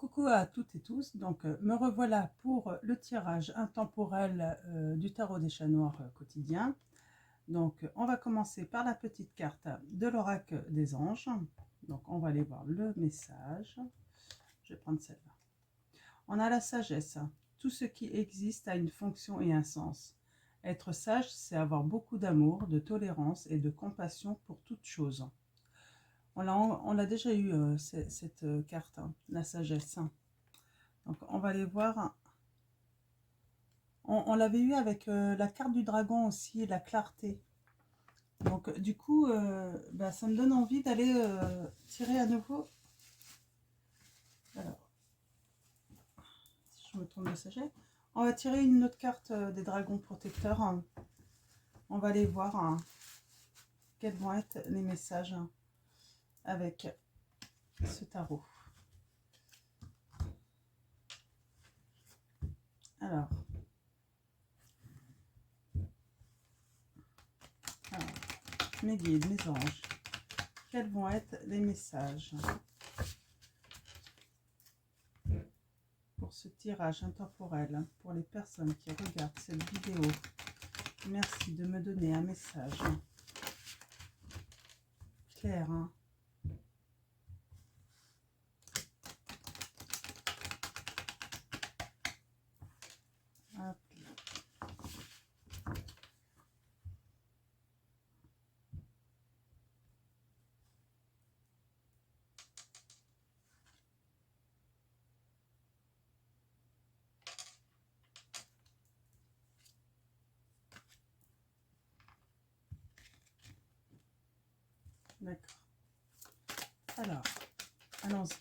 Coucou à toutes et tous, donc me revoilà pour le tirage intemporel du tarot des chats noirs quotidien. Donc on va commencer par la petite carte de l'oracle des anges. Donc on va aller voir le message. Je vais prendre celle-là. On a la sagesse. Tout ce qui existe a une fonction et un sens. Être sage, c'est avoir beaucoup d'amour, de tolérance et de compassion pour toute chose. On l'a déjà eu, cette carte, hein, la sagesse. Donc, on va aller voir. On l'avait eu avec la carte du dragon aussi, la clarté. Donc, du coup, ça me donne envie d'aller tirer à nouveau. Alors, si je me trompe de sagesse, on va tirer une autre carte des dragons protecteurs. On va aller voir quels vont être les messages avec ce tarot. Alors, mes guides, mes anges, quels vont être les messages pour ce tirage intemporel pour les personnes qui regardent cette vidéo? Merci de me donner un message clair, hein. Hop. D'accord. Alors, allons-y.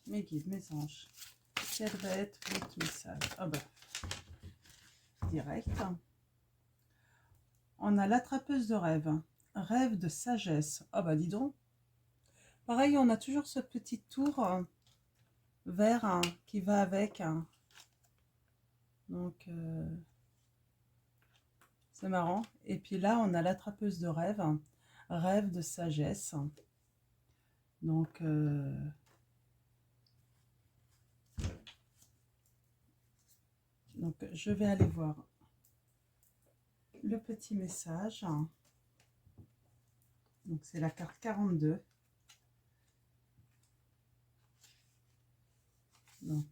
Mes guides, mes anges. Quel va être votre message? Ah bah, direct. On a l'attrapeuse de rêve. Rêve de sagesse. Ah bah, dis donc. Pareil, on a toujours ce petit tour vert qui va avec. Donc, c'est marrant. Et puis là, on a l'attrapeuse de rêve. Rêve de sagesse. Donc, je vais aller voir le petit message. Donc, c'est la carte 42. Donc,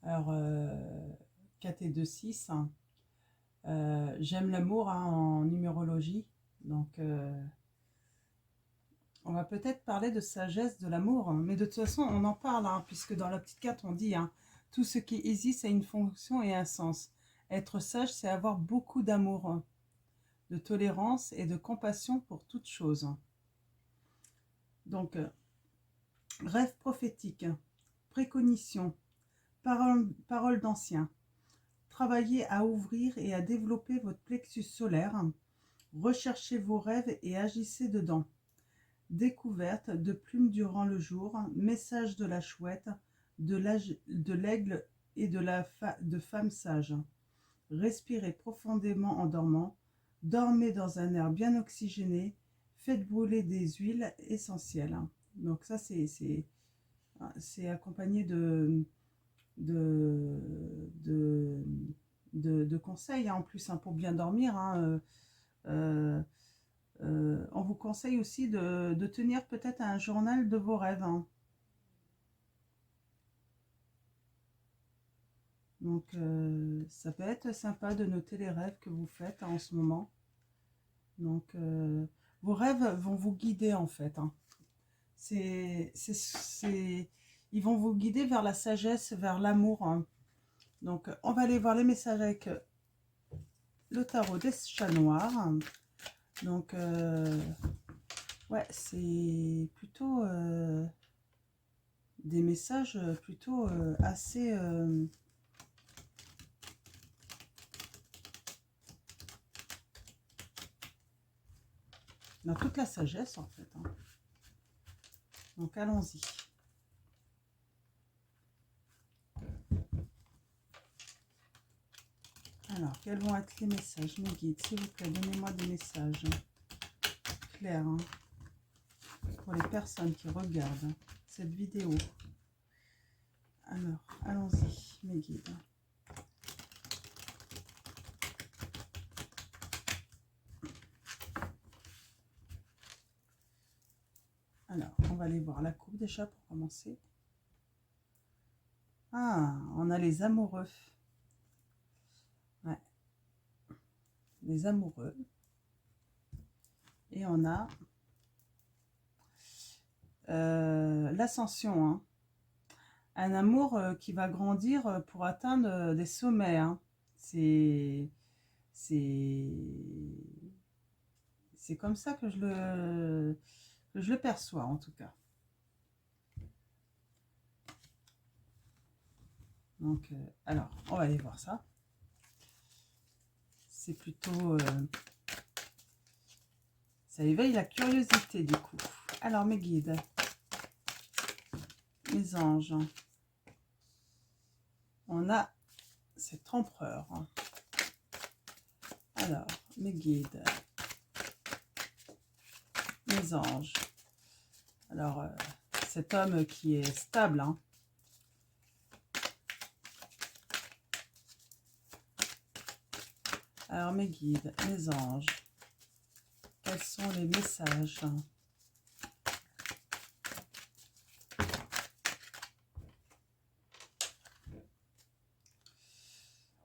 alors, 4 et 2, 6. J'aime l'amour en numérologie. Donc, on va peut-être parler de sagesse de l'amour. Mais de toute façon, on en parle, puisque dans la petite carte, on dit tout ce qui existe a une fonction et un sens. Être sage, c'est avoir beaucoup d'amour, de tolérance et de compassion pour toute chose. Donc, rêve prophétique, préconition, parole d'ancien. Travaillez à ouvrir et à développer votre plexus solaire. Recherchez vos rêves et agissez dedans. Découverte de plumes durant le jour. Message de la chouette, de l'aigle et de femme sage. Respirez profondément en dormant. Dormez dans un air bien oxygéné. Faites brûler des huiles essentielles. Donc ça, c'est accompagné de conseils en plus pour bien dormir. On vous conseille aussi de tenir peut-être un journal de vos rêves. Donc ça peut être sympa de noter les rêves que vous faites en ce moment. Donc vos rêves vont vous guider en fait. Ils vont vous guider vers la sagesse, vers l'amour. Donc, on va aller voir les messages avec le tarot des chats noirs. Donc, ouais, c'est plutôt des messages plutôt assez... dans toute la sagesse, en fait. Donc, allons-y. Alors, quels vont être les messages, mes guides? S'il vous plaît, donnez-moi des messages clairs. pour les personnes qui regardent cette vidéo. Alors, allons-y, mes guides. Alors, on va aller voir la coupe déjà pour commencer. Ah, on a les amoureux. Ouais. Les amoureux. Et on a l'ascension. Hein. Un amour qui va grandir pour atteindre des sommets. Hein. C'est comme ça que je le perçois en tout cas. Donc, alors, on va aller voir ça. C'est plutôt... ça éveille la curiosité du coup. Alors, mes guides, mes anges, on a cet empereur. Alors, mes guides, mes anges. Alors, cet homme qui est stable, hein. Alors, mes guides, mes anges, quels sont les messages?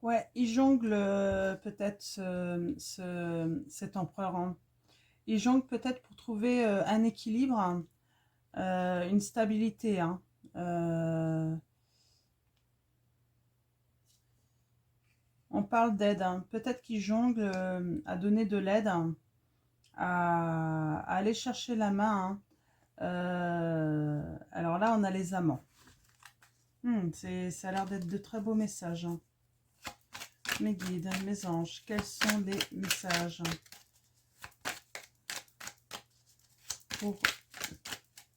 Ouais, il jongle peut-être cet empereur. Hein. Il jongle peut-être pour trouver un équilibre, hein, une stabilité. Hein. On parle d'aide. Hein. Peut-être qu'il jongle à donner de l'aide, hein, à aller chercher la main. Hein. Alors là, on a les amants. Ça a l'air d'être de très beaux messages. Hein. Mes guides, mes anges, quels sont les messages pour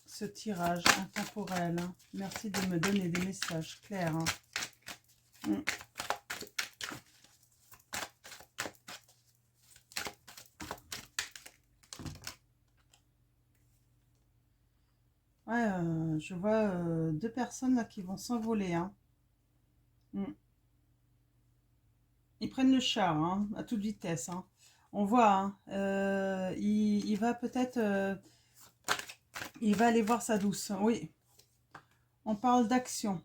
ce tirage intemporel? Hein. Merci de me donner des messages clairs. Hein. Ouais, je vois deux personnes là qui vont s'envoler. Hein. Ils prennent le char hein, à toute vitesse. Hein. On voit, hein, il va peut-être... il va aller voir sa douce. Oui. On parle d'action.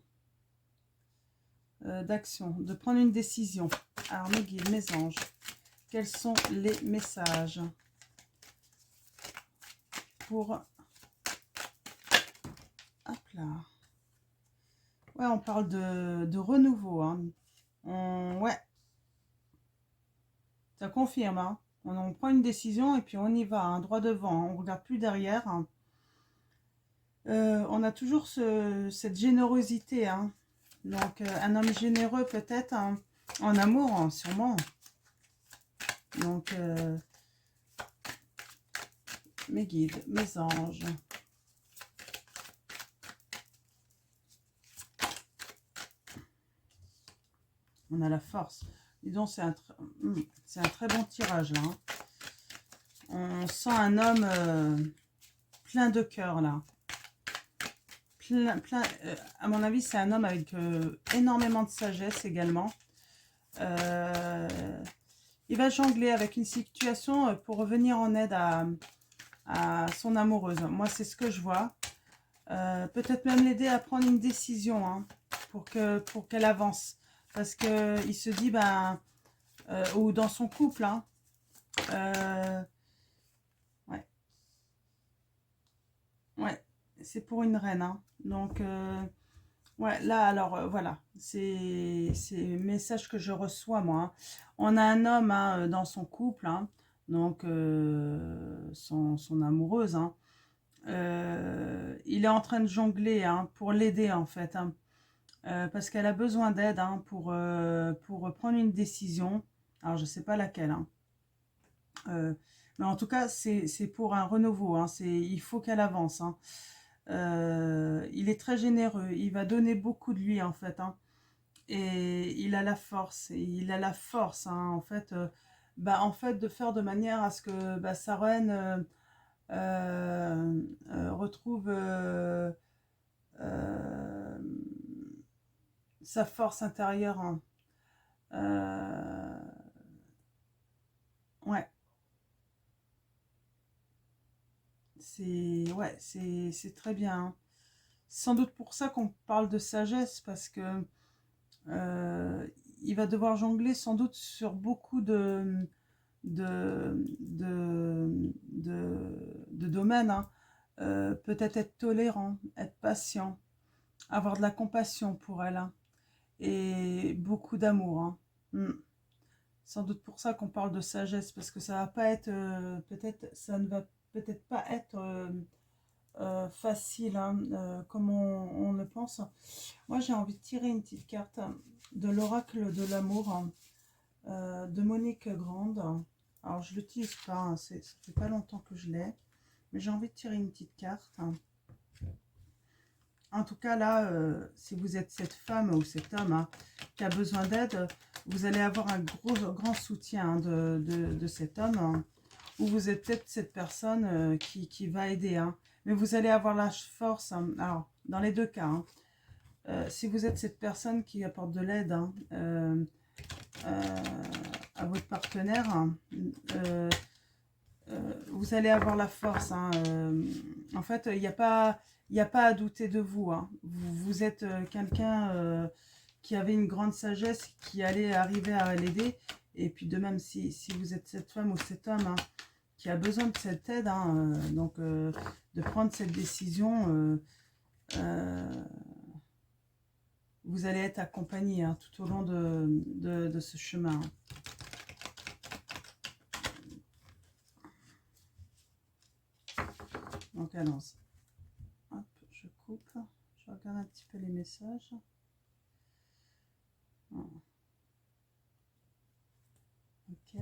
De prendre une décision. Alors, mes guides, mes anges, quels sont les messages pour... Hop là. Ouais, on parle de renouveau. Hein. Ouais. Ça confirme. Hein. On prend une décision et puis on y va, hein, droit devant. Hein. On ne regarde plus derrière. Hein. On a toujours cette générosité. Hein. Donc, un homme généreux peut-être, hein, en amour, hein, sûrement. Donc, mes guides, mes anges. On a la force. Dis donc, c'est un très bon tirage, là. Hein. On sent un homme plein de cœur, là. À mon avis, c'est un homme avec énormément de sagesse également. Il va jongler avec une situation pour revenir en aide à son amoureuse. Moi, c'est ce que je vois. Peut-être même l'aider à prendre une décision hein, pour qu'elle avance. Parce qu'il se dit, ben, ou dans son couple, hein, ouais, c'est pour une reine. Hein. Donc, ouais, là, alors, voilà, c'est le message que je reçois, moi. Hein. On a un homme hein, dans son couple, hein, donc son amoureuse, hein. Il est en train de jongler hein, pour l'aider, en fait, hein, parce qu'elle a besoin d'aide hein, pour prendre une décision. Alors, je ne sais pas laquelle, hein. Mais en tout cas, c'est pour un renouveau. Hein, il faut qu'elle avance. Hein. Il est très généreux. Il va donner beaucoup de lui, en fait. Hein, et il a la force. Et il a la force, hein, en fait, de faire de manière à ce que sa reine retrouve euh, sa force intérieure, hein. Ouais, ouais, c'est très bien, hein. Sans doute pour ça qu'on parle de sagesse, parce que euh, il va devoir jongler sans doute sur beaucoup de domaines, hein. Peut-être être tolérant, être patient, avoir de la compassion pour elle, hein, et beaucoup d'amour, hein. Mm. Sans doute pour ça qu'on parle de sagesse, parce que ça va pas être, peut-être, ça ne va peut-être pas être facile, hein, comme on le pense. Moi, j'ai envie de tirer une petite carte de l'oracle de l'amour, hein, de Monique Grande. Alors, je ne l'utilise pas, hein, ça fait pas longtemps que je l'ai, mais j'ai envie de tirer une petite carte, hein. En tout cas, là, si vous êtes cette femme ou cet homme, hein, qui a besoin d'aide, vous allez avoir un grand soutien, hein, de cet homme, hein, ou vous êtes peut-être cette personne qui va aider, hein. Mais vous allez avoir la force, hein. Alors, dans les deux cas, hein, si vous êtes cette personne qui apporte de l'aide, hein, à votre partenaire, hein, vous allez avoir la force, hein. En fait, il n'y a pas à douter de vous, hein. Vous êtes quelqu'un qui avait une grande sagesse, qui allait arriver à l'aider. Et puis de même, si vous êtes cette femme ou cet homme, hein, qui a besoin de cette aide, hein, donc de prendre cette décision, vous allez être accompagné, hein, tout au long de ce chemin, hein. Donc allons-y. Hop, je coupe. Je regarde un petit peu les messages. Ok.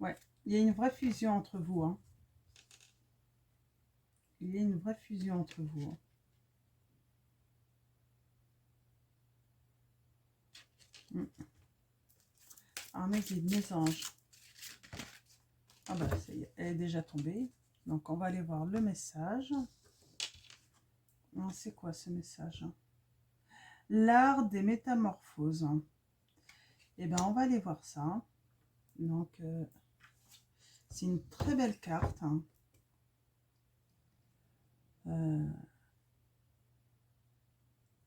Ouais, il y a une vraie fusion entre vous, hein. Il y a une vraie fusion entre vous, hein. Ah, mes guides, mes anges. Ah bah, ça y est, elle est déjà tombée. Donc, on va aller voir le message. C'est quoi ce message? L'art des métamorphoses. Eh bien, on va aller voir ça. Donc, c'est une très belle carte, hein.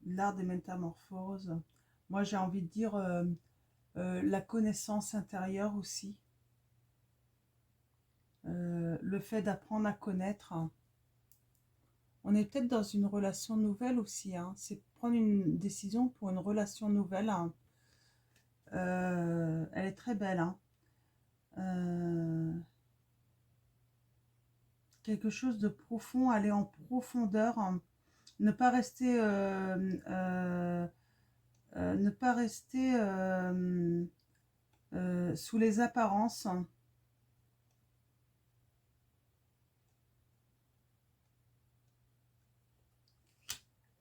L'art des métamorphoses. Moi, j'ai envie de dire la connaissance intérieure aussi. Le fait d'apprendre à connaître. On est peut-être dans une relation nouvelle aussi, hein. C'est prendre une décision pour une relation nouvelle, hein. Elle est très belle, hein. Quelque chose de profond, aller en profondeur, hein. Ne pas rester, ne pas rester sous les apparences, hein.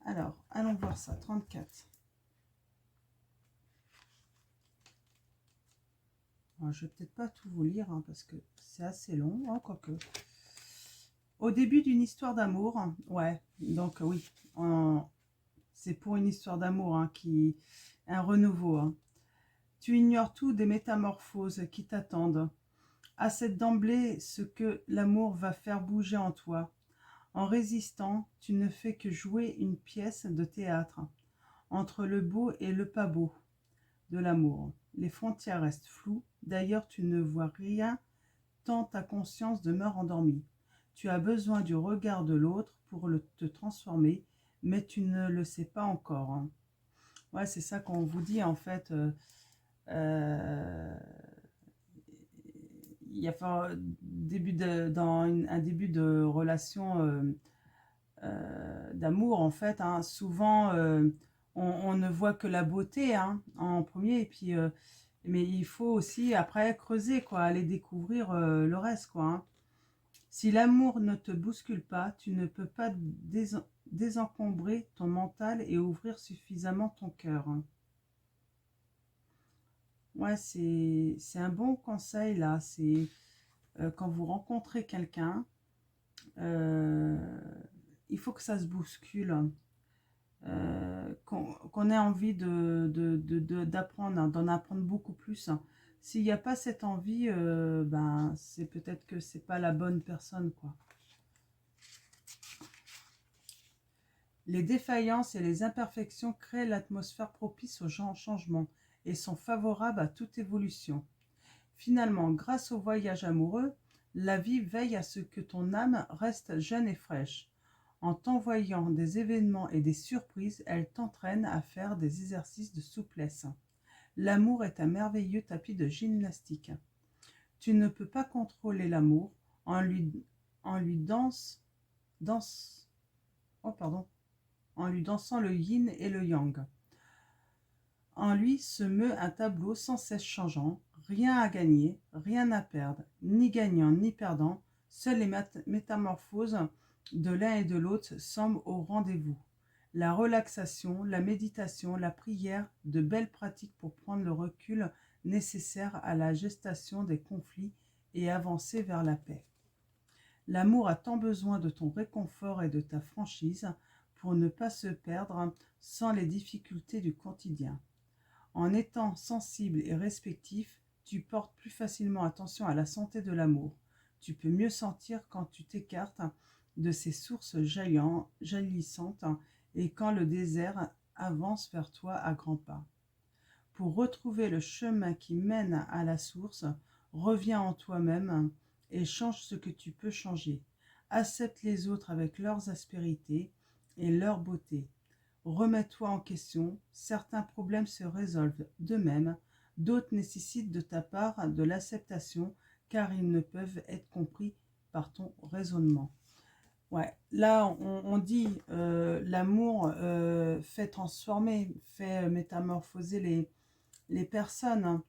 Alors, allons voir ça, 34. Alors, je vais peut-être pas tout vous lire, hein, parce que c'est assez long, hein, quoique. Au début d'une histoire d'amour, ouais, donc oui, c'est pour une histoire d'amour, hein, un renouveau, hein. Tu ignores tout des métamorphoses qui t'attendent. Accepte d'emblée ce que l'amour va faire bouger en toi. En résistant, tu ne fais que jouer une pièce de théâtre entre le beau et le pas beau de l'amour. Les frontières restent floues, d'ailleurs tu ne vois rien tant ta conscience demeure endormie. Tu as besoin du regard de l'autre pour te transformer, mais tu ne le sais pas encore, hein. Ouais, c'est ça qu'on vous dit en fait. Euh, il y a un début de relation d'amour en fait, hein. Souvent on ne voit que la beauté, hein, en premier, et puis mais il faut aussi après creuser, quoi, aller découvrir le reste, quoi, hein. Si l'amour ne te bouscule pas, tu ne peux pas désencombrer ton mental et ouvrir suffisamment ton cœur, hein. Ouais, c'est un bon conseil là. C'est quand vous rencontrez quelqu'un, euh, il faut que ça se bouscule, qu'on ait envie d'apprendre, hein, d'en apprendre beaucoup plus, hein. S'il n'y a pas cette envie, ben, c'est peut-être que c'est pas la bonne personne, quoi. Les défaillances et les imperfections créent l'atmosphère propice au changement et sont favorables à toute évolution. Finalement, grâce au voyage amoureux, la vie veille à ce que ton âme reste jeune et fraîche. En t'envoyant des événements et des surprises, elle t'entraîne à faire des exercices de souplesse. L'amour est un merveilleux tapis de gymnastique. Tu ne peux pas contrôler l'amour en lui danse, oh pardon, en lui dansant le yin et le yang. En lui se meut un tableau sans cesse changeant, rien à gagner, rien à perdre, ni gagnant ni perdant, seules les métamorphoses de l'un et de l'autre semblent au rendez-vous. La relaxation, la méditation, la prière, de belles pratiques pour prendre le recul nécessaire à la gestation des conflits et avancer vers la paix. L'amour a tant besoin de ton réconfort et de ta franchise pour ne pas se perdre sans les difficultés du quotidien. En étant sensible et respectif, tu portes plus facilement attention à la santé de l'amour. Tu peux mieux sentir quand tu t'écartes de ces sources jaillissantes et quand le désert avance vers toi à grands pas. Pour retrouver le chemin qui mène à la source, reviens en toi-même et change ce que tu peux changer. Accepte les autres avec leurs aspérités et leur beauté. Remets-toi en question, certains problèmes se résolvent d'eux-mêmes, d'autres nécessitent de ta part de l'acceptation car ils ne peuvent être compris par ton raisonnement. Ouais, là on dit l'amour fait transformer, fait métamorphoser les personnes,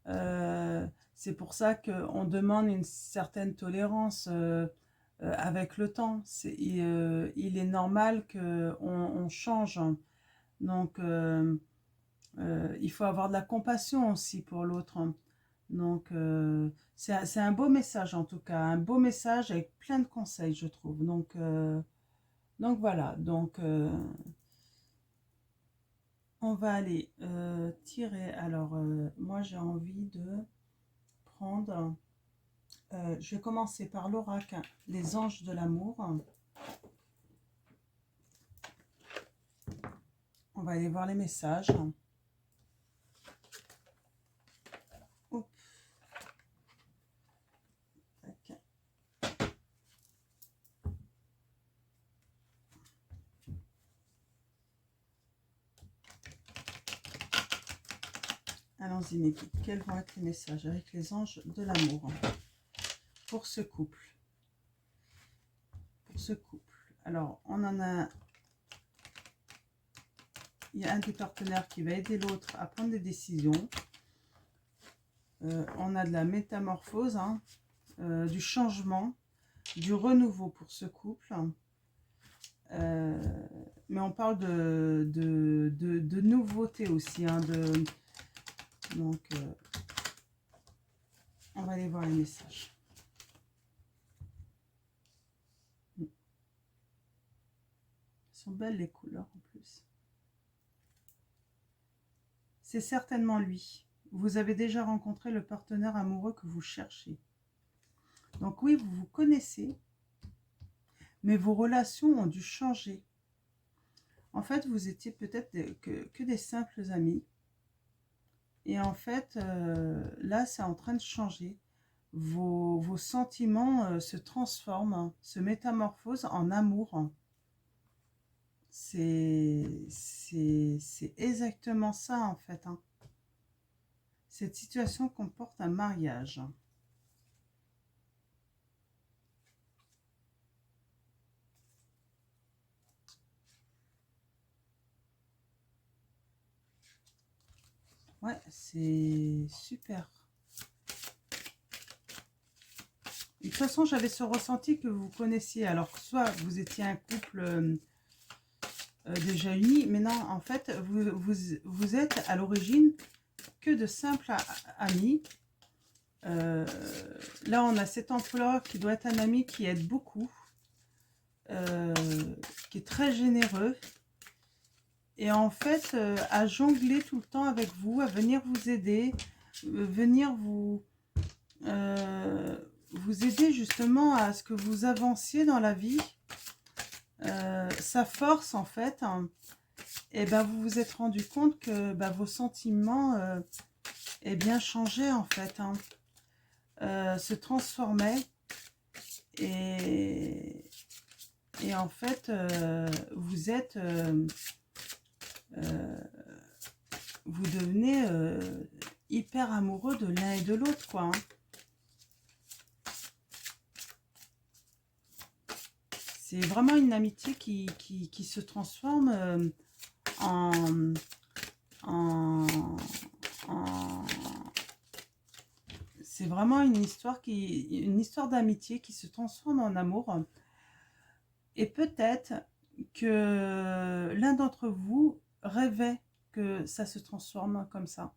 hein. C'est pour ça qu'on demande une certaine tolérance avec le temps. Il est normal qu'on change, hein. Donc, il faut avoir de la compassion aussi pour l'autre, hein. Donc, c'est un beau message en tout cas, un beau message avec plein de conseils, je trouve. Donc voilà, donc on va aller tirer. Alors, moi j'ai envie de prendre, je vais commencer par l'oracle, les anges de l'amour. On va aller voir les messages. Oups. Tac. Allons-y mes guides, quels vont être les messages avec les anges de l'amour pour ce couple? Pour ce couple. Alors, on en a... Il y a un des partenaires qui va aider l'autre à prendre des décisions. On a de la métamorphose, hein, du changement, du renouveau pour ce couple. Mais on parle de nouveauté aussi, hein, donc, on va aller voir les messages. Elles sont belles les couleurs en plus. C'est certainement lui. Vous avez déjà rencontré le partenaire amoureux que vous cherchez. Donc oui, vous vous connaissez, mais vos relations ont dû changer. En fait, vous étiez peut-être que des simples amis. Et en fait, là, c'est en train de changer. Vos sentiments se transforment, se métamorphosent en amour. C'est exactement ça, en fait, hein. Cette situation comporte un mariage. Ouais, c'est super. De toute façon, j'avais ce ressenti que vous connaissiez. Alors, soit vous étiez un couple déjà uni, mais non, en fait, vous êtes à l'origine que de simples amis. Là, on a cet empereur qui doit être un ami qui aide beaucoup, qui est très généreux. Et en fait, à jongler tout le temps avec vous, à venir vous aider, venir vous aider justement à ce que vous avanciez dans la vie. Sa force, en fait, hein, et ben, vous vous êtes rendu compte que vos sentiments bien changeaient, en fait, hein, se transformaient. Et en fait, vous êtes... vous devenez hyper amoureux de l'un et de l'autre, quoi. Hein. C'est vraiment une amitié qui se transforme en, en c'est vraiment une histoire d'amitié qui se transforme en amour. Et peut-être que l'un d'entre vous rêvait que ça se transforme comme ça.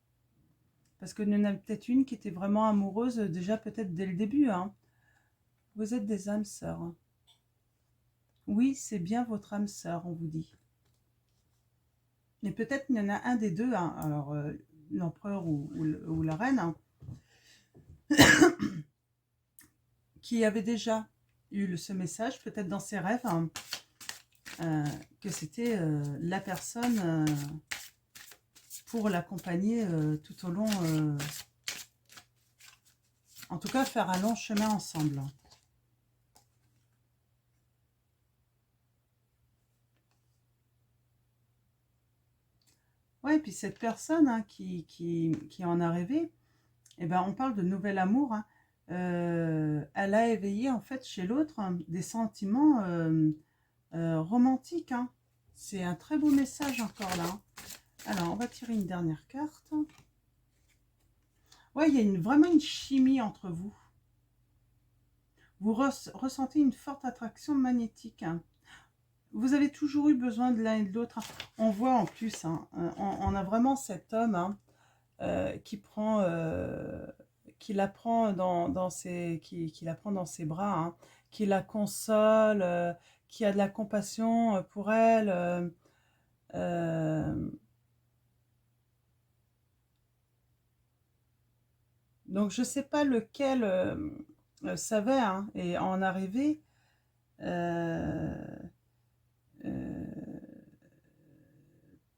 Parce qu'il y en a peut-être une qui était vraiment amoureuse déjà peut-être dès le début. Hein. Vous êtes des âmes sœurs. Oui, c'est bien votre âme sœur, on vous dit. Mais peut-être il y en a un des deux, hein. Alors l'empereur ou la reine, hein, qui avait déjà eu ce message, peut-être dans ses rêves, hein, que c'était la personne pour l'accompagner tout au long, en tout cas faire un long chemin ensemble. Ouais, et puis cette personne hein, qui en a rêvé, eh ben, on parle de nouvel amour, hein. Elle a éveillé en fait chez l'autre hein, des sentiments romantiques. Hein. C'est un très beau message encore là. Hein. Alors, on va tirer une dernière carte. Ouais, il y a vraiment une chimie entre vous. Vous ressentez une forte attraction magnétique. Hein. Vous avez toujours eu besoin de l'un et de l'autre. Hein. On voit en plus, hein, on a vraiment cet homme hein, qui la prend dans ses, qui la prend dans ses bras, hein, qui la console, qui a de la compassion pour elle. Donc je sais pas lequel savait hein, et en arriver. Euh, euh,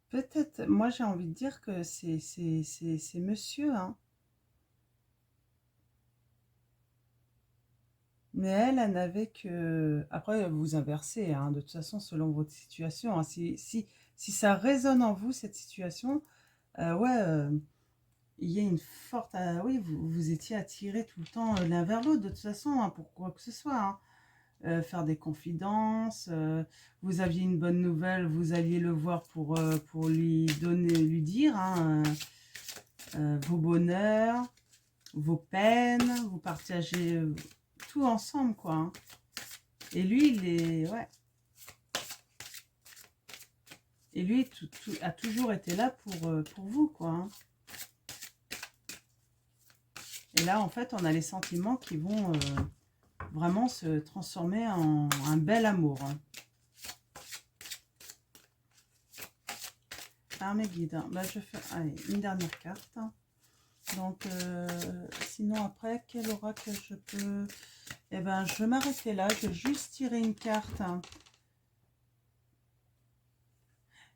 Peut-être, moi j'ai envie de dire que c'est monsieur. Hein. Mais elle n'avait que... Après, vous inversez, hein, de toute façon, selon votre situation. Hein. Si ça résonne en vous, cette situation, ouais, il y a une forte... oui, vous étiez attirés tout le temps l'un vers l'autre, de toute façon, hein, pour quoi que ce soit. Hein. Faire des confidences, vous aviez une bonne nouvelle, vous alliez le voir pour lui donner, lui dire hein, vos bonheurs, vos peines, vous partagez tout ensemble, quoi. Hein. Et lui, il est... Ouais. Et lui, a toujours été là pour vous, quoi. Hein. Et là, en fait, on a les sentiments qui vont vraiment se transformer en un bel amour. Hein. Alors, mes guides, hein. Bah, je fais allez, une dernière carte. Donc, sinon, après, quel oracle je peux... Eh ben, je vais m'arrêter là. Je vais juste tirer une carte. Hein.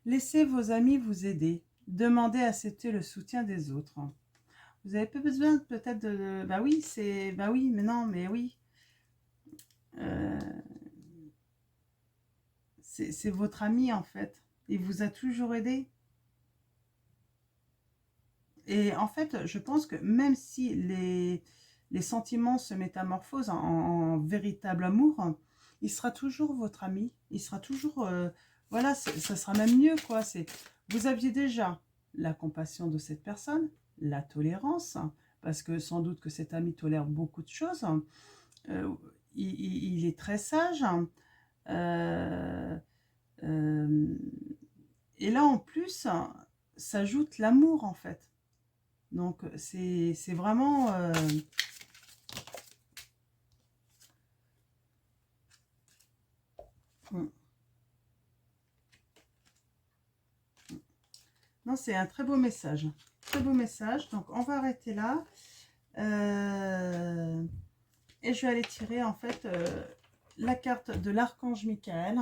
Laissez vos amis vous aider. Demandez à accepter le soutien des autres. Vous avez pas besoin peut-être de... Bah oui, c'est... Bah oui, mais non, mais oui. C'est votre ami, en fait. Il vous a toujours aidé. Et en fait, je pense que même si les sentiments se métamorphosent en véritable amour, il sera toujours votre ami. Il sera toujours... voilà, ça sera même mieux, quoi. Vous aviez déjà la compassion de cette personne, la tolérance, parce que sans doute que cet ami tolère beaucoup de choses. Il est très sage. Euh, euh, et là, en plus, s'ajoute l'amour, en fait. Donc, c'est vraiment... non, c'est un très beau message. Très beau message. Donc, on va arrêter là. Et je vais aller tirer, en fait, la carte de l'archange Michael.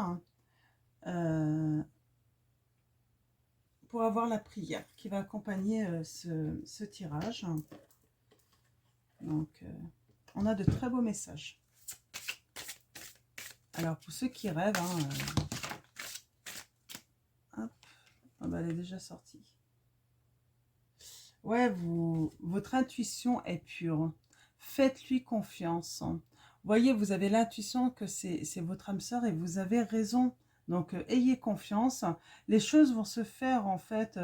Pour avoir la prière qui va accompagner ce tirage. Donc, on a de très beaux messages. Alors, pour ceux qui rêvent, hop, oh bah, elle est déjà sortie. Ouais, votre intuition est pure. Faites-lui confiance. Voyez, vous avez l'intuition que c'est votre âme sœur et vous avez raison. Donc, ayez confiance. Les choses vont se faire, en fait.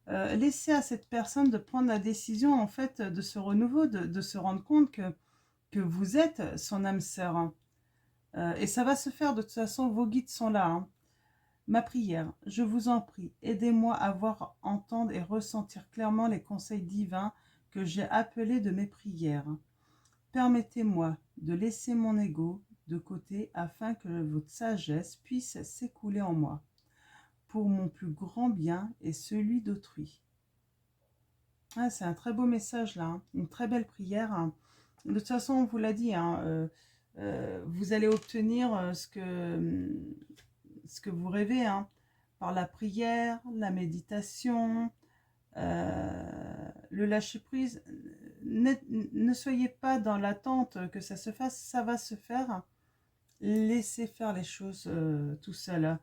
Laissez à cette personne de prendre la décision, en fait, de ce renouveau, de se rendre compte que vous êtes son âme sœur. Et ça va se faire, de toute façon, vos guides sont là. Hein. Ma prière, je vous en prie, aidez-moi à voir, entendre et ressentir clairement les conseils divins que j'ai appelés de mes prières. Permettez-moi de laisser mon ego de côté afin que votre sagesse puisse s'écouler en moi, pour mon plus grand bien et celui d'autrui. Ah, c'est un très beau message là, hein. Une très belle prière. Hein. De toute façon, on vous l'a dit, hein, vous allez obtenir ce que vous rêvez, hein, par la prière, la méditation, le lâcher-prise. Ne soyez pas dans l'attente que ça se fasse, ça va se faire. Laissez faire les choses tout seul. Hein.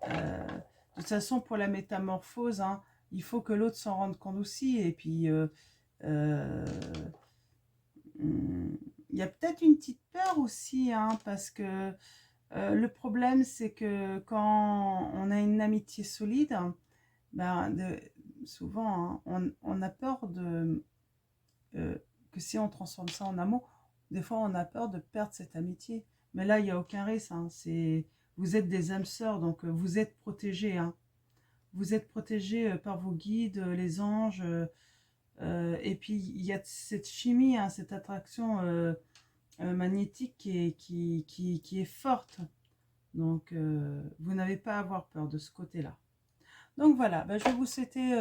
De toute façon, pour la métamorphose, hein, il faut que l'autre s'en rende compte aussi. Et puis, il y a peut-être une petite peur aussi, hein, parce que le problème, c'est que quand on a une amitié solide, ben, souvent, hein, on a peur que si on transforme ça en amour, des fois, on a peur de perdre cette amitié. Mais là, il n'y a aucun risque. Hein, vous êtes des âmes sœurs, donc vous êtes protégés. Hein. Vous êtes protégés par vos guides, les anges. Et puis, il y a cette chimie, hein, cette attraction magnétique qui est forte. Donc, vous n'avez pas à avoir peur de ce côté-là. Donc voilà, je vais vous souhaiter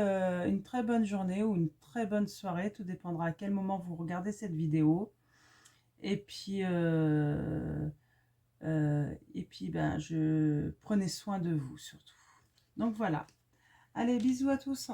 une très bonne journée ou une très bonne soirée. Tout dépendra à quel moment vous regardez cette vidéo. Et puis, prenez soin de vous surtout. Donc voilà. Allez, bisous à tous.